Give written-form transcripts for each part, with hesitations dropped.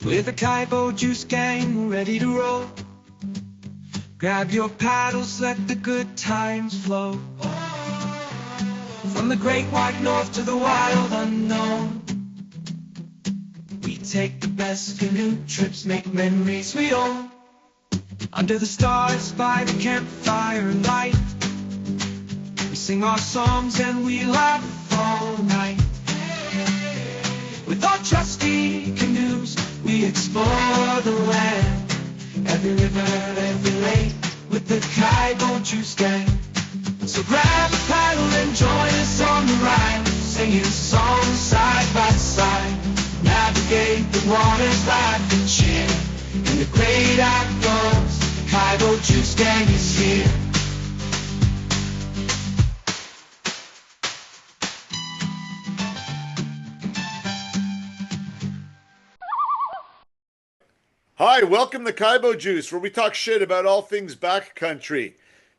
With a Kaibo juice gang ready to roll. Grab your paddles, let the good times flow. From the great white north to the wild unknown, we take the best canoe trips, make memories we own. Under the stars by the campfire light, we sing our songs and we laugh all night. With our trusty canoes, we explore the land. Every river, every lake, with the Kaibo juice gang. So grab a paddle and join us on the ride, singing songs side by side. Navigate the waters, laugh and cheer. In the great outdoors, the Kaibo juice gang is here. Hi, welcome to Kaibo Juice, where we talk shit about all things backcountry.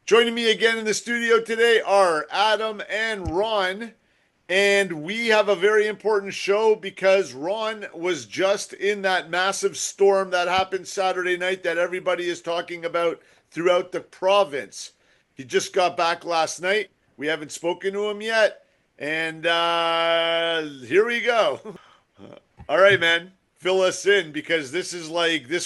Joining me again in the studio today are Adam and Ron, and we have a very important show because Ron was just in that massive storm that happened Saturday night that everybody is talking about throughout the province. He just got back last night. We haven't spoken to him yet, and here we go. All right, man. Fill us in because this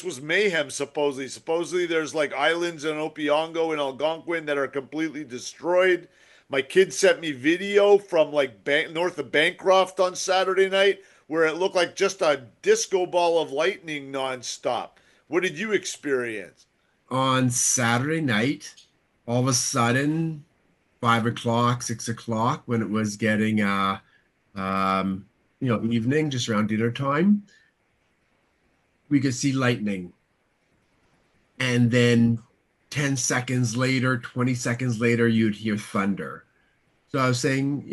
was mayhem supposedly. Supposedly there's like islands in Opiongo and Algonquin that are completely destroyed. My kid sent me video from like north of Bancroft on Saturday night where it looked like just a disco ball of lightning nonstop. What did you experience? On Saturday night, all of a sudden, 5 o'clock, 6 o'clock, when it was getting evening, just around dinner time, we could see lightning. And then 10 seconds later, 20 seconds later, you'd hear thunder. So I was saying,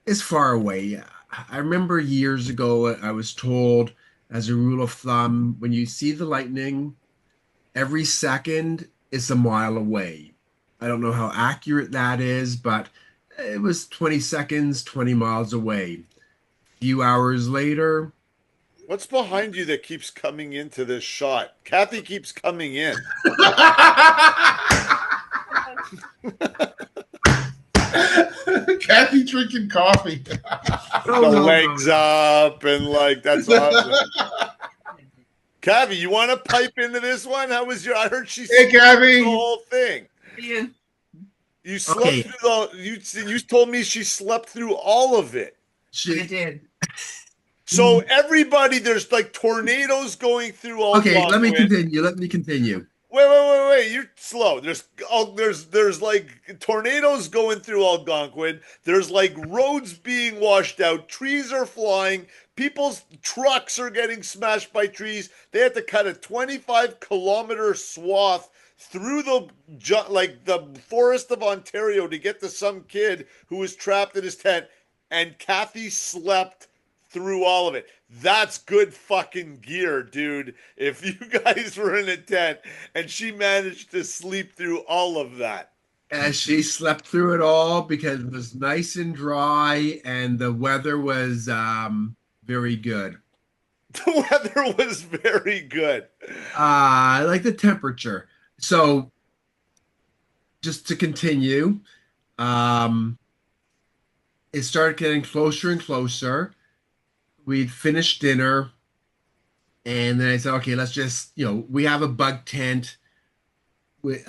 it's far away. I remember years ago, I was told as a rule of thumb, when you see the lightning, every second is a mile away. I don't know how accurate that is, but it was 20 seconds, 20 miles away. A few hours later, What's behind you that keeps coming into this shot? Kathy keeps coming in. Kathy drinking coffee. The legs up and like that's awesome. Kathy, you want to pipe into this one? How was your? I heard she Hey, Kathy. the whole thing. Yeah. You slept through you told me she slept through all of it. I did. So everybody, there's like tornadoes going through all. Okay, let me continue. Wait. You're slow. There's like tornadoes going through Algonquin. There's like roads being washed out. Trees are flying. People's trucks are getting smashed by trees. They had to cut a 25-kilometer swath through the forest of Ontario to get to some kid who was trapped in his tent. And Kathy slept through all of it. That's good fucking gear, dude. If you guys were in a tent and she managed to sleep through all of that. As she slept through it all because it was nice and dry and the weather was very good. The weather was very good. I like the temperature. So just to continue, it started getting closer and closer. We'd finished dinner, and then I said, okay, let's just, we have a bug tent. We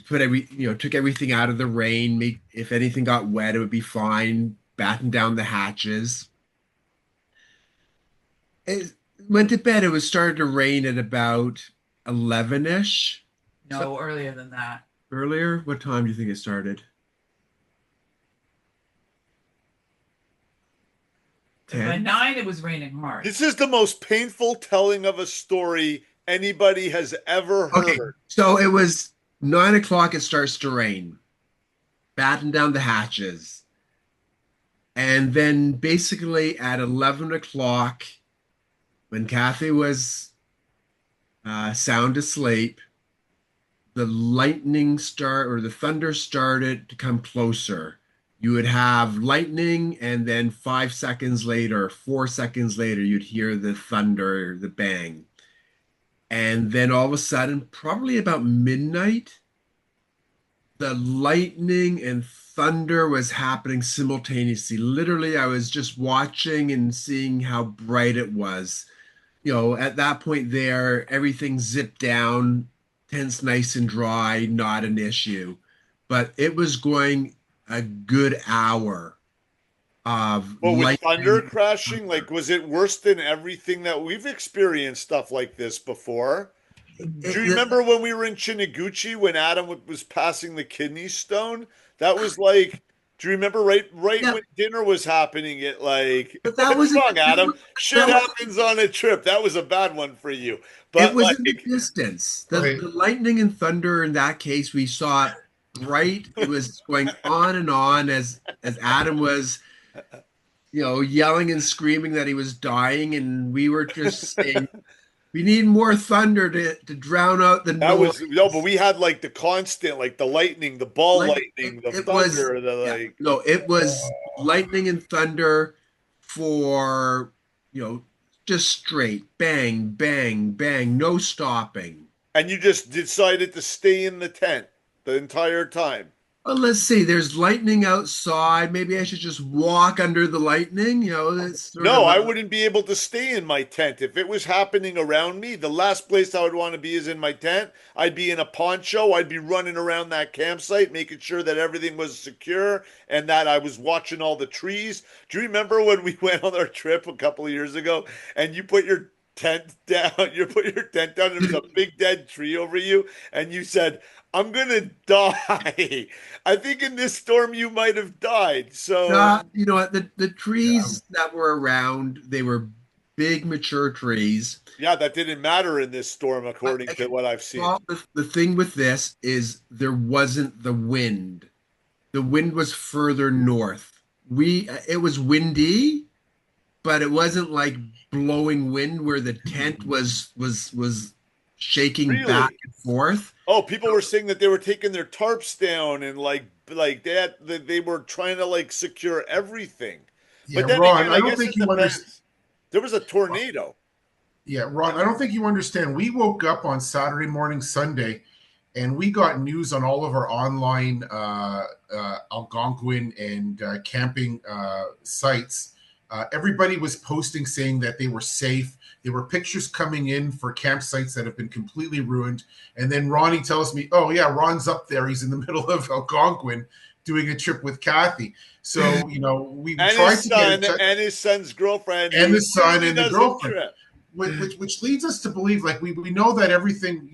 put took everything out of the rain. If anything got wet, it would be fine. Batten down the hatches. It went to bed. It was starting to rain at about 11-ish. No, earlier than that. Earlier? What time do you think it started? 10? By 9, it was raining hard. This is the most painful telling of a story anybody has ever heard. Okay, so it was 9 o'clock. It starts to rain. Batten down the hatches. And then basically at 11 o'clock, when Kathy was sound asleep, the thunder started to come closer. You would have lightning, and then 5 seconds later, 4 seconds later, you'd hear the thunder, the bang. And then all of a sudden, probably about midnight, the lightning and thunder was happening simultaneously. Literally, I was just watching and seeing how bright it was. At that point there, everything zipped down, tents nice and dry, not an issue. But it was going a good hour of Well, with thunder lightning. crashing, like, was it worse than everything that we've experienced stuff like this before? Do you remember when we were in Chiniguchi when Adam was passing the kidney stone? That was like, do you remember right Yeah, when dinner was happening? It like, but what's wrong, Adam? Shit that was happens on a trip. That was a bad one for you. it But was in the like, distance. Okay. The lightning and thunder in that case, we saw it bright. It was going on and on as Adam was, yelling and screaming that he was dying, and we were just saying, we need more thunder to drown out the that noise. was no, but we had like the constant, like the lightning, the ball Like lightning, the it was, thunder, the yeah, like. no, it was lightning and thunder for, just straight bang, bang, bang, no stopping. And you just decided to stay in the tent the entire time. Well, let's see. There's lightning outside. Maybe I should just walk under the lightning. That's sort No, of I wouldn't be able to stay in my tent. If it was happening around me, the last place I would want to be is in my tent. I'd be in a poncho. I'd be running around that campsite, making sure that everything was secure and that I was watching all the trees. Do you remember when we went on our trip a couple of years ago and you put your tent down? You put your tent down, and there was a big dead tree over you, and you said, I'm gonna die. I think in this storm you might have died. So you know what? The trees that were around, they were big, mature trees. yeah, that didn't matter in this storm, according to what I've seen. Well, the thing with this is there wasn't the wind. The wind was further north. It was windy, but it wasn't like blowing wind where the tent was shaking Really? back and forth. Oh, people were saying that they were taking their tarps down and like they were trying to like secure everything. Yeah, But then Ron, again, I don't guess think it you depends. understand. There was a tornado. Yeah, Ron, I don't think you understand. We woke up on Saturday morning, Sunday, and we got news on all of our online Algonquin and camping sites. Everybody was posting saying that they were safe. There were pictures coming in for campsites that have been completely ruined. And then Ronnie tells me, oh, yeah, Ron's up there. He's in the middle of Algonquin doing a trip with Kathy. So, we And tried his to get in son touch. and his son's girlfriend. And who the son usually and the does a girlfriend. trip. Which leads us to believe, like we know that everything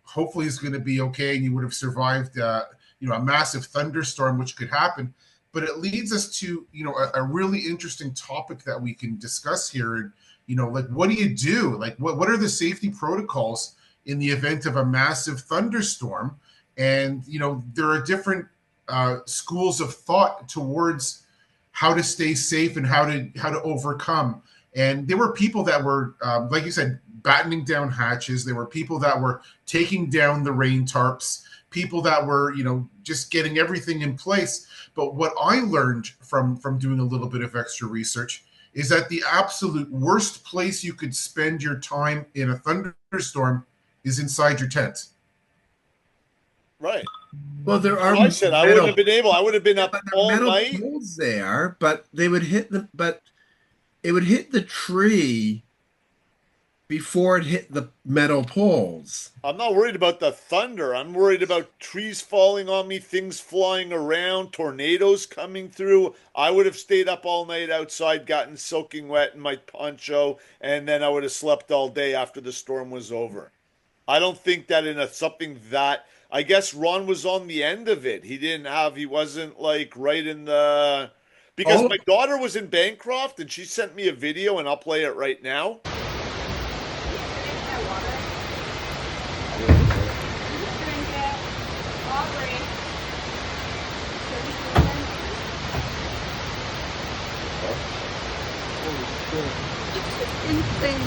hopefully is going to be okay, and you would have survived a massive thunderstorm, which could happen. But it leads us to a really interesting topic that we can discuss here. And like, what do you do? Like, what are the safety protocols in the event of a massive thunderstorm? And there are different schools of thought towards how to stay safe and how to overcome. And there were people that were, like you said, battening down hatches. There were people that were taking down the rain tarps, people that were, just getting everything in place. But what I learned from doing a little bit of extra research is that the absolute worst place you could spend your time in a thunderstorm is inside your tent. Right. Well, there are. I said I wouldn't have been able. I would have been up but there are all metal night. poles there, but they would hit the. But it would hit the tree before it hit the metal poles. I'm not worried about the thunder. I'm worried about trees falling on me, things flying around, tornadoes coming through. I would have stayed up all night outside, gotten soaking wet in my poncho, and then I would have slept all day after the storm was over. I don't think that in something that, I guess Ron was on the end of it. He wasn't like right in the, because my daughter was in Bancroft and she sent me a video and I'll play it right now. Insane.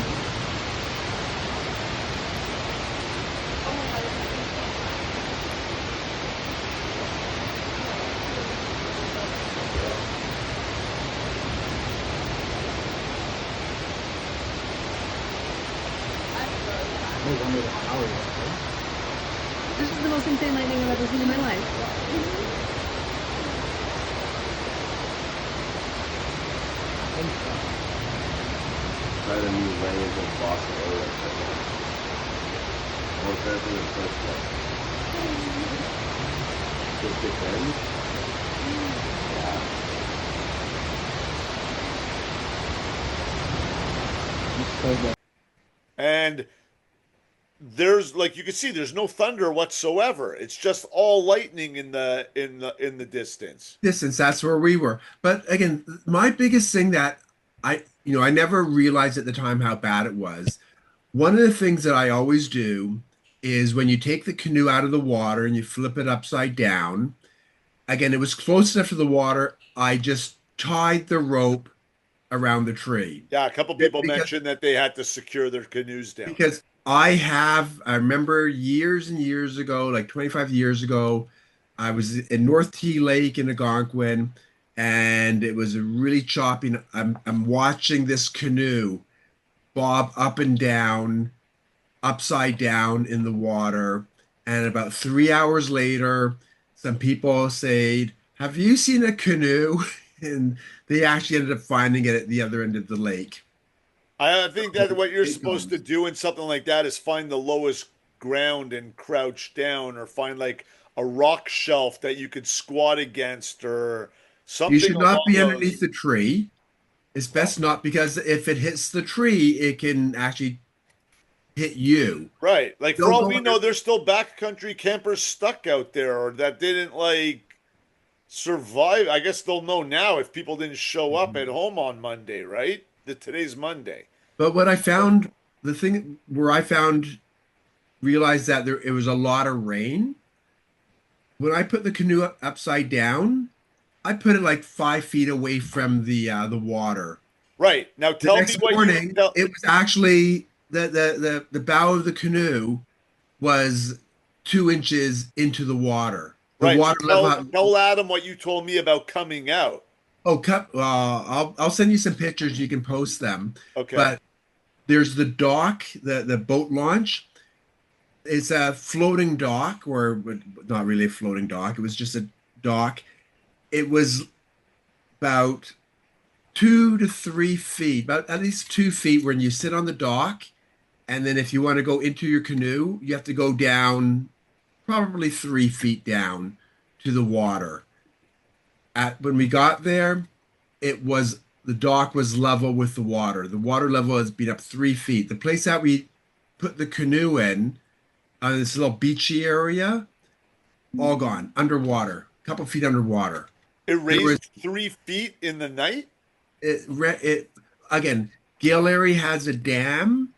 No wonder the power was This is the most insane lightning I've ever seen in my life. Try to move language in Boston area. More carefully in first place. Just defend. Yeah. And there's, like, you can see there's no thunder whatsoever. It's just all lightning in the distance. distance. That's where we were. But again, my biggest thing that I never realized at the time how bad it was. One of the things that I always do is when you take the canoe out of the water and you flip it upside down, again, it was close enough to the water. I just tied the rope around the tree. Yeah, a couple people Because- mentioned that they had to secure their canoes down. Because I remember years and years ago, like 25 years ago, I was in North T Lake in Algonquin, and it was a really choppy. I'm watching this canoe bob up and down, upside down in the water, and about 3 hours later, some people said, "Have you seen a canoe?" And they actually ended up finding it at the other end of the lake. I think that what you're It supposed to goes. do in something like that is find the lowest ground and crouch down, or find like a rock shelf that you could squat against, or something You should not along be those. underneath the tree. It's best not, because if it hits the tree, it can actually hit you. Right. Like, for Don't all go we under- know, there's still backcountry campers stuck out there, or that didn't like survive. I guess they'll know now if people didn't show up at home on Monday, right? Today's Monday. But what I found, the thing where I found, realized that it was a lot of rain. When I put the canoe upside down, I put it like 5 feet away from the water. Right. Now The tell me next what morning, you tell. it was actually the bow of the canoe was 2 inches into the water. The Right. water So level. tell Adam what you told me about coming out. Oh, I'll send you some pictures. You can post them. Okay. But there's the dock, the boat launch. It's a floating dock, or not really a floating dock. It was just a dock. It was about 2 to 3 feet, about at least 2 feet when you sit on the dock. And then if you want to go into your canoe, you have to go down probably 3 feet down to the water. When we got there, the dock was level with the water. The water level has been up 3 feet. The place that we put the canoe in, on this little beachy area, all gone underwater, a couple feet underwater. It raised was- 3 feet in the night. It again, Gale Larry has a dam,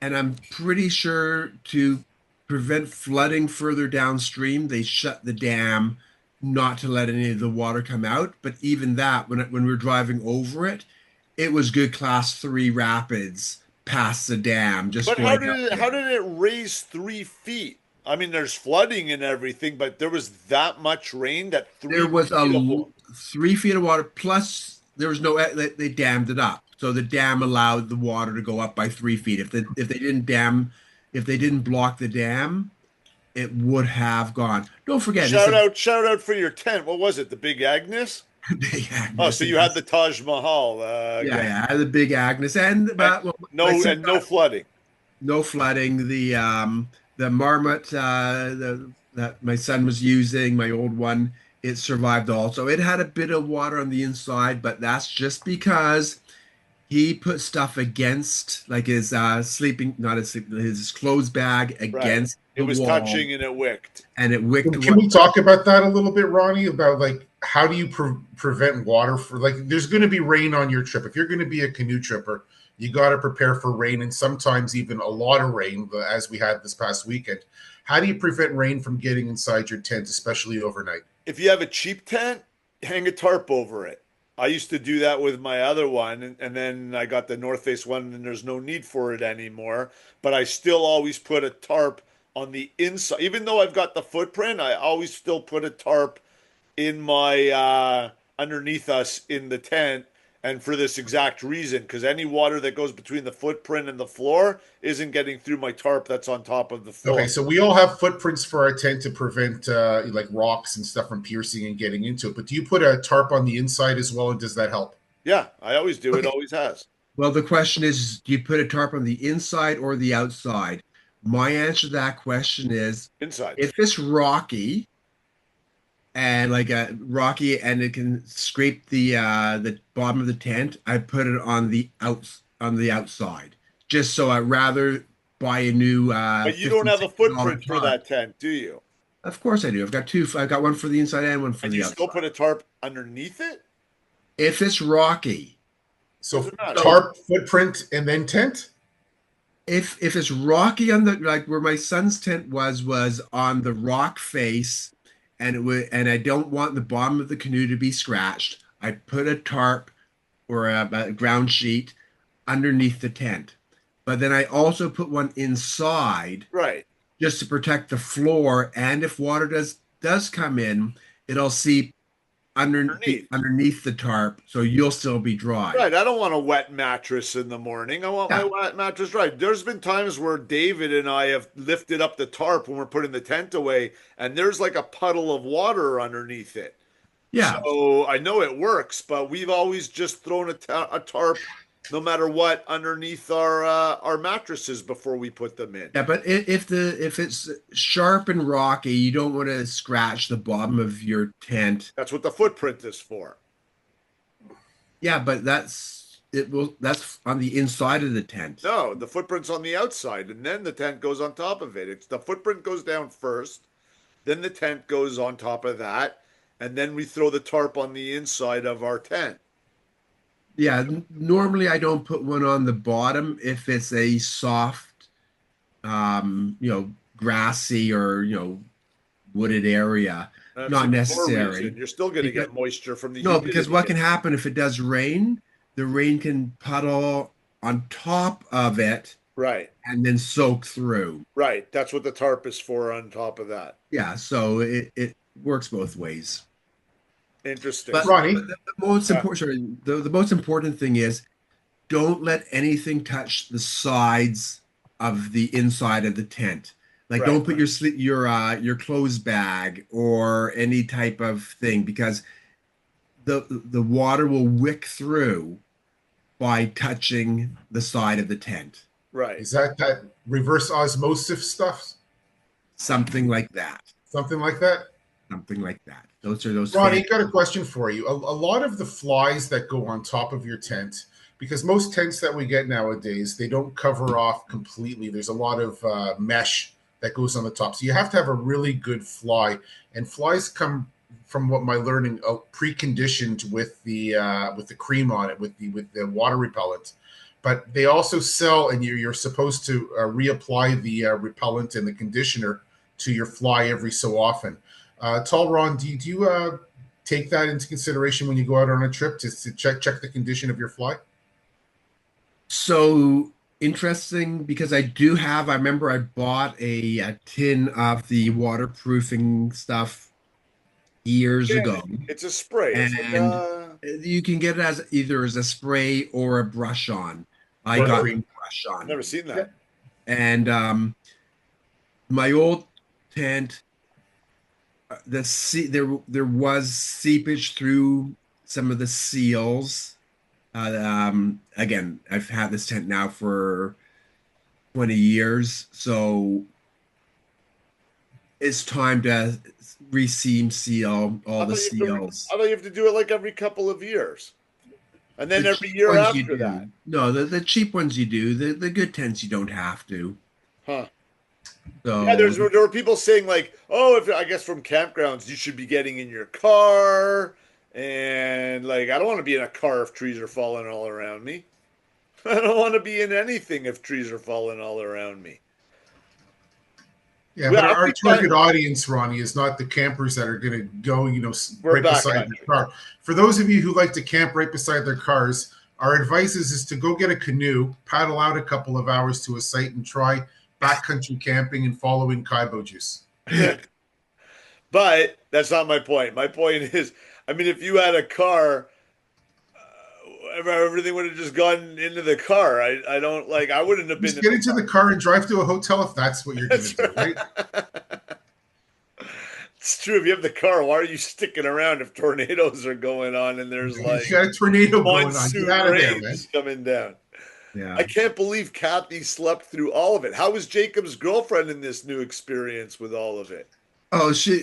and I'm pretty sure to prevent flooding further downstream, they shut the dam not to let any of the water come out. But even that, when we were driving over it, it was good class 3 rapids past the dam. Just But going up how there. did it raise 3 feet? I mean, there's flooding and everything, but there was that much rain that There was feet of- 3 feet of water, plus there was no, they dammed it up. So the dam allowed the water to go up by 3 feet. If they didn't block the dam, it would have gone. Don't forget, Shout out for your tent. What was it? The Big Agnes? Big Agnes. Oh, so you had the Taj Mahal. yeah, I had the Big Agnes, and well, my son no got flooding. no flooding. The marmot that my son was using, my old one, it survived also. It had a bit of water on the inside, but that's just because he put stuff against, like his sleeping, not his sleep, his clothes bag against It the was wall, touching and it wicked. and it wicked. Can we talk about that a little bit, Ronnie? About like how do you prevent water for, like, there's going to be rain on your trip. If you're going to be a canoe tripper, you got to prepare for rain, and sometimes even a lot of rain, as we had this past weekend. How do you prevent rain from getting inside your tent, especially overnight? If you have a cheap tent, hang a tarp over it. I used to do that with my other one, and then I got the North Face one, and there's no need for it anymore. But I still always put a tarp on the inside. Even though I've got the footprint, I always still put a tarp in my underneath us in the tent, And for this exact reason, because any water that goes between the footprint and the floor isn't getting through my tarp that's on top of the floor. Okay, so we all have footprints for our tent to prevent like rocks and stuff from piercing and getting into it. But do you put a tarp on the inside as well, and does that help? Yeah, I always do. It Okay. always has. Well, the question is, do you put a tarp on the inside or the outside? My answer to that question is, Inside. if it's rocky and like a rocky and it can scrape the bottom of the tent, I put it on the outside. Just so I'd rather buy a new But you don't $50, have a $60 footprint for tarp. that tent, do you? Of course I do. I've got two. I've got one for the inside and one for And the you still outside. put a tarp underneath it? If it's rocky, So Doesn't matter. tarp, footprint, and then tent. if it's rocky on the like where my son's tent was on the rock face, and it would and I don't want the bottom of the canoe to be scratched, I put a tarp or a ground sheet underneath the tent. But then I also put one inside Right. just to protect the floor, and if water does come in, it'll seep Underneath. underneath the tarp, so you'll still be dry. Right. I don't want a wet mattress in the morning. I want my Yeah. wet mattress dry. There's been times where David and I have lifted up the tarp when we're putting the tent away, and there's like a puddle of water underneath it. Yeah. So I know it works, but we've always just thrown a tarp, no matter what, underneath our mattresses before we put them in. Yeah, but if it's sharp and rocky, you don't want to scratch the bottom of your tent. That's what the footprint is for. Yeah, but that's on the inside of the tent. No, the footprint's on the outside, and then the tent goes on top of it. It's the footprint goes down first, then the tent goes on top of that, and then we throw the tarp on the inside of our tent. Yeah, normally I don't put one on the bottom if it's a soft, grassy or wooded area. That's Not even more necessary. reason. You're still going to Because, get moisture from the no, because humidity. what can happen if it does rain, the rain can puddle on top of it Right, and then soak through. right. That's what the tarp is for on top of that. Yeah, so it works both ways. Interesting. But Ronnie, the most important, sorry, the most important thing is don't let anything touch the sides of the inside of the tent. Like Right. don't put your clothes bag or any type of thing because the water will wick through by touching the side of the tent. Right. is that reverse osmosis stuff? Something like that. Something like that? Something like that. Those are those Ronnie, fancy- got a question for you. A lot of the flies that go on top of your tent, because most tents that we get nowadays, they don't cover off completely. There's a lot of mesh that goes on the top. So you have to have a really good fly. And flies come, from what my learning, preconditioned with the cream on it, with the water repellent. But they also sell, and you're supposed to reapply the repellent and the conditioner to your fly every so often. Tall Ron, do you take that into consideration when you go out on a trip to check the condition of your fly? So interesting because I remember I bought a tin of the waterproofing stuff years Yeah, ago. it's a spray. It's like And you can get it as either as a spray or a brush on. I Or a got cream. the brush I've on. never seen that. And my old tent, there was seepage through some of the seals. Again, I've had this tent now for 20 years, so it's time to reseam seal all the seals. I thought you have to do it like every couple of years. And then The every cheap year ones you after do. that. No, the cheap ones you do. The good tents you don't have to. Huh. So Yeah, there were people saying like, oh, if I guess from campgrounds, you should be getting in your car. And like, I don't want to be in a car if trees are falling all around me. I don't want to be in anything if trees are falling all around me. Yeah, Well, but I our think target audience, Ronnie, is not the campers that are going to go, We're right beside backcountry. their car. For those of you who like to camp right beside their cars, our advice is to go get a canoe, paddle out a couple of hours to a site, and try backcountry camping and following Kaibo juice. But that's not my point. My point is, I mean, if you had a car, everything would have just gone into the car. I don't like. I wouldn't have been. Just get into the car and drive to a hotel if that's what you're going to do, right? It's true. If you have the car, why are you sticking around if tornadoes are going on and there's like You got a tornado going on. monsoon Get out of there, man. rains coming down? Yeah. I can't believe Kathy slept through all of it. How was Jacob's girlfriend in this new experience with all of it? Oh, she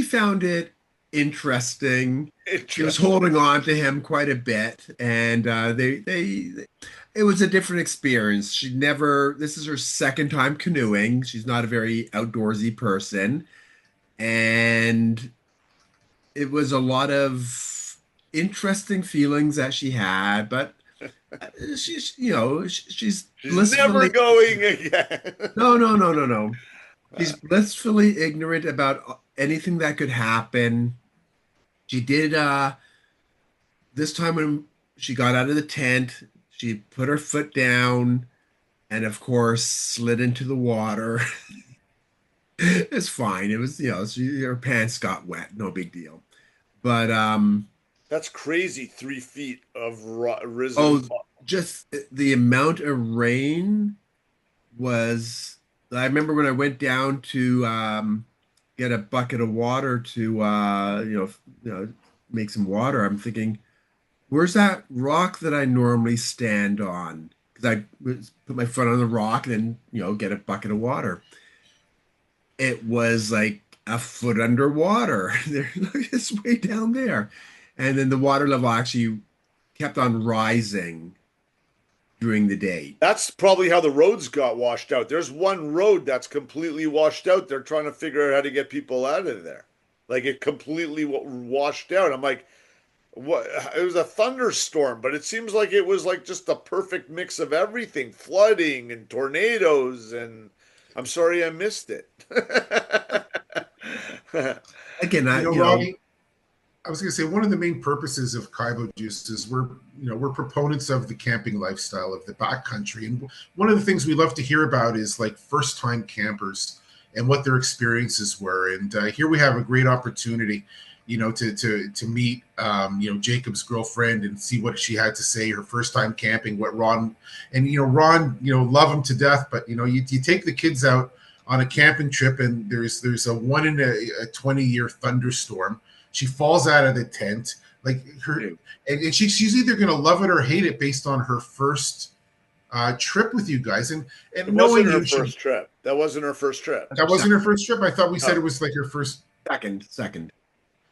found it interesting. She was holding on to him quite a bit, and it was a different experience. This is her second time canoeing. She's not a very outdoorsy person, and it was a lot of interesting feelings that she had, but she's she's never going again. No. She's blissfully ignorant about anything that could happen. She did this time when she got out of the tent, she put her foot down and of course slid into the water. It's fine. It was, her pants got wet, no big deal. But that's crazy. 3 feet of risen. Oh, just the amount of rain was. I remember when I went down to get a bucket of water to make some water. I'm thinking, where's that rock that I normally stand on? Because I put my foot on the rock and then get a bucket of water. It was like a foot underwater. It's way down there, and then the water level actually kept on rising during the day. That's probably how the roads got washed out. There's one road that's completely washed out. They're trying to figure out how to get people out of there. Like it completely washed out. I'm like, what? It was a thunderstorm, but it seems like it was like just the perfect mix of everything, flooding and tornadoes. And I'm sorry I missed it. Again, Robbie, I was going to say one of the main purposes of Kaibo Juice is we're proponents of the camping lifestyle of the backcountry, and one of the things we love to hear about is like first time campers and what their experiences were. And here we have a great opportunity, to meet Jacob's girlfriend and see what she had to say. Her first time camping, what Ron love him to death, but you take the kids out on a camping trip and there's a 1 in a 20-year thunderstorm. She falls out of the tent, and she's either going to love it or hate it based on her first trip with you guys. And it wasn't her first trip. That wasn't her first trip. That wasn't her first trip. I thought we said it was like her first second.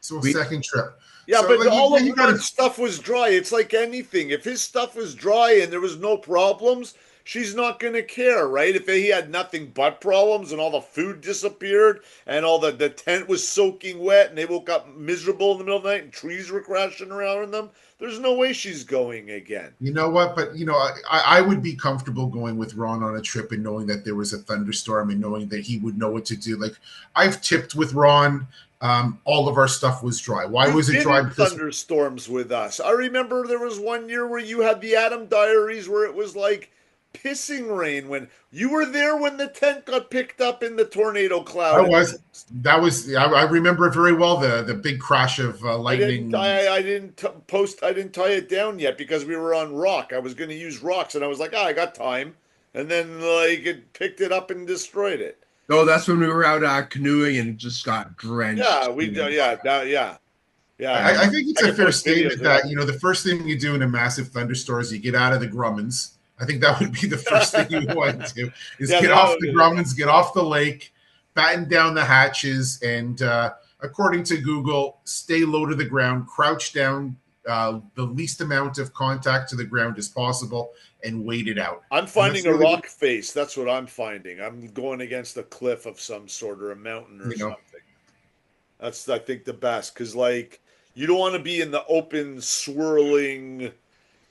So second trip. Yeah, so, but all of his stuff was dry. It's like anything. If his stuff was dry and there was no problems, she's not going to care, right? If he had nothing but problems and all the food disappeared and all the tent was soaking wet and they woke up miserable in the middle of the night and trees were crashing around them, there's no way she's going again. You know what? But, I would be comfortable going with Ron on a trip and knowing that there was a thunderstorm and knowing that he would know what to do. Like, I've tipped with Ron. All of our stuff was dry. Why was it dry? Because thunderstorms with us. I remember there was one year where you had the Adam Diaries where it was like pissing rain when you were there when the tent got picked up in the tornado cloud. I remember it very well. The big crash of lightning. I didn't tie it down yet because we were on rock. I was going to use rocks and I was like, I got time. And then it picked it up and destroyed it. No, that's when we were out canoeing and just got drenched. Yeah, I think it's a fair statement that the first thing you do in a massive thunderstorm is you get out of the Grummins. I think that would be the first thing you want to do is get off the Grummins, get off the lake, batten down the hatches, and according to Google, stay low to the ground, crouch down, the least amount of contact to the ground as possible, and wait it out. I'm finding a rock face. That's what I'm finding. I'm going against a cliff of some sort or a mountain or something. That's, I think, the best because, you don't want to be in the open, swirling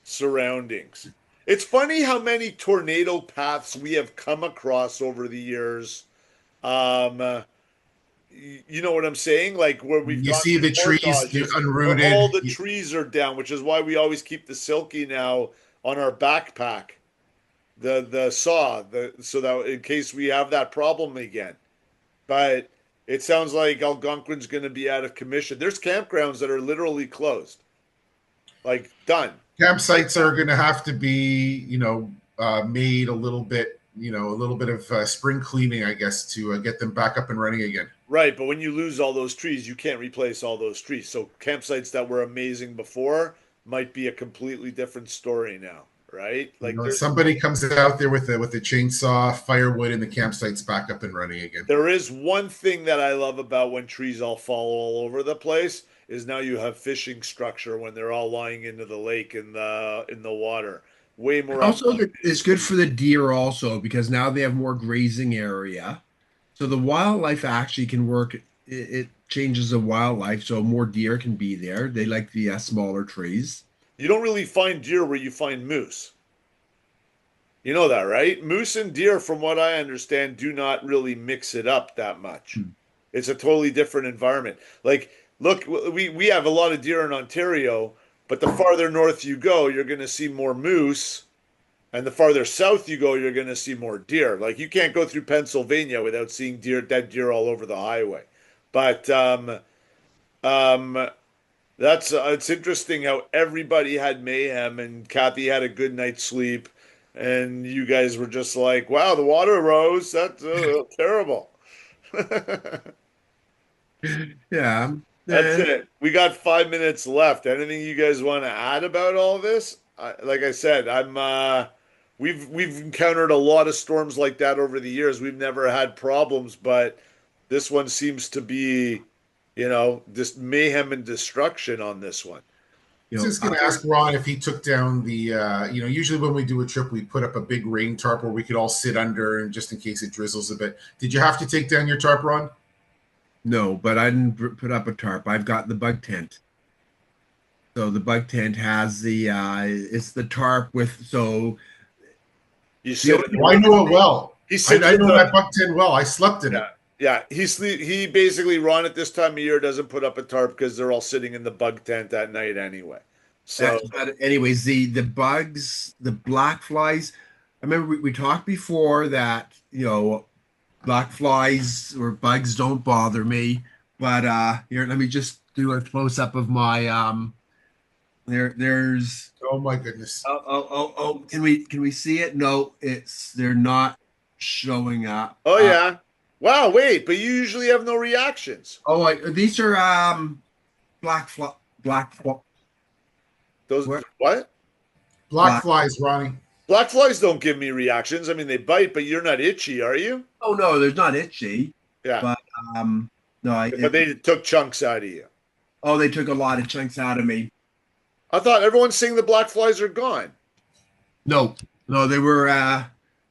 surroundings. It's funny how many tornado paths we have come across over the years. You know what I'm saying? Like where you see the trees unrooted. All the trees are down, which is why we always keep the Silky now on our backpack. The saw, so that in case we have that problem again. But it sounds like Algonquin's going to be out of commission. There's campgrounds that are literally closed. Like done. Campsites are going to have to be, made a little bit, a little bit of spring cleaning, I guess, to get them back up and running again. Right, but when you lose all those trees, you can't replace all those trees. So campsites that were amazing before might be a completely different story now, right? Like Somebody comes out there with a chainsaw, firewood, and the campsite's back up and running again. there is one thing that I love about when trees all fall all over the place is now you have fishing structure when they're all lying into the lake in the water. Way more Also, opportunity. it's good for the deer also because now they have more grazing area. So the wildlife actually can work. It changes the wildlife, so more deer can be there. They like the smaller trees. You don't really find deer where you find moose. You know that, right? Moose and deer, from what I understand, do not really mix it up that much. Hmm. It's a totally different environment. Like, look, we have a lot of deer in Ontario, but the farther north you go, you're going to see more moose, and the farther south you go, you're going to see more deer. Like, you can't go through Pennsylvania without seeing dead deer all over the highway. But um, that's it's interesting how everybody had mayhem, and Kathy had a good night's sleep, and you guys were just like, "Wow, the water rose. That's terrible." Yeah. That's Eh, it. We got 5 minutes left. Anything you guys want to add about all this? Like I said, we've encountered a lot of storms like that over the years. We've never had problems, but this one seems to be, just mayhem and destruction on this one. you I was know, just going to ask Ron if he took down usually when we do a trip, we put up a big rain tarp where we could all sit under and just in case it drizzles a bit. Did you have to take down your tarp, Ron? no, but I didn't put up a tarp. I've got the bug tent. So the bug tent has it's the tarp with You the sit only in the Well, I know it well. He I sits in know the that buck tin well. I slept in it. Yeah. Yeah, he basically Ron at this time of year doesn't put up a tarp because they're all sitting in the bug tent at night anyway. So but anyways, the bugs, the black flies. I remember we talked before that, black flies or bugs don't bother me. But here, let me just do a close up of my there's Oh my goodness. oh, can we see it? No, they're not showing up. oh yeah. Wow, wait, but you usually have no reactions. These are black fly black fly Those what what? Black flies, Ronnie. Black flies don't give me reactions. I mean, they bite, but you're not itchy, are you? Oh no, there's not itchy, Yeah. but no, But they took chunks out of you. they took a lot of chunks out of me. I thought everyone's saying the black flies are gone. No, no, they were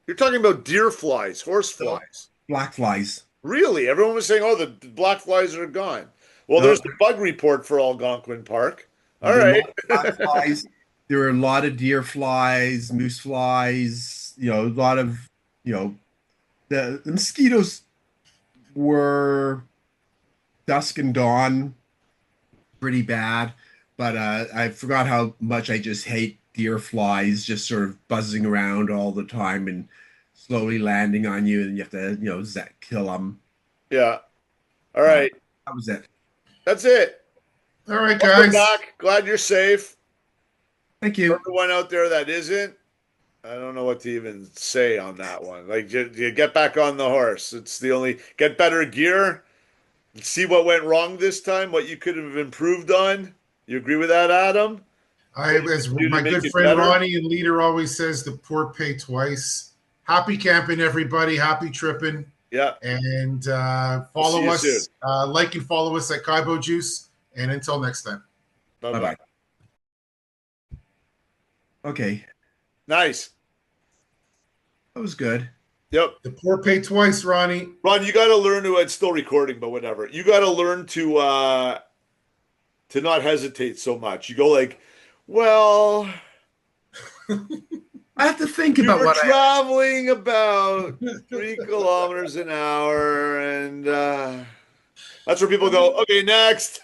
You're talking about deer flies, horse no, flies. black flies. Really? Everyone was saying, oh, the black flies are gone. Well, No, there's the bug report for Algonquin Park. All there were right. not black flies. There were a lot of deer flies, moose flies. A lot of the mosquitoes were dusk and dawn pretty bad, but I forgot how much I just hate deer flies just sort of buzzing around all the time and slowly landing on you, and you have to kill them. Yeah. All right. That was it. That's it. All right, Welcome guys. back. Glad you're safe. Thank For you. everyone out there that isn't, I don't know what to even say on that one. Like, you get back on the horse. It's the only get better gear. See what went wrong this time. What you could have improved on. You agree with that, Adam? As Do to my make good it friend better? Ronnie and leader always says, the poor pay twice. Happy camping, everybody. Happy tripping. Yeah. And See follow you us, soon. like and follow us at Kaibo Juice. And until next time. Bye Bye bye. bye. Okay, Nice. that was good. Yep. The poor pay twice, Ronnie. Ron, you got to learn to. It's still recording, but whatever. You got to learn to not hesitate so much. You go like, well, I have to think we about were what traveling about 3 kilometers an hour, and that's where people go, okay, next.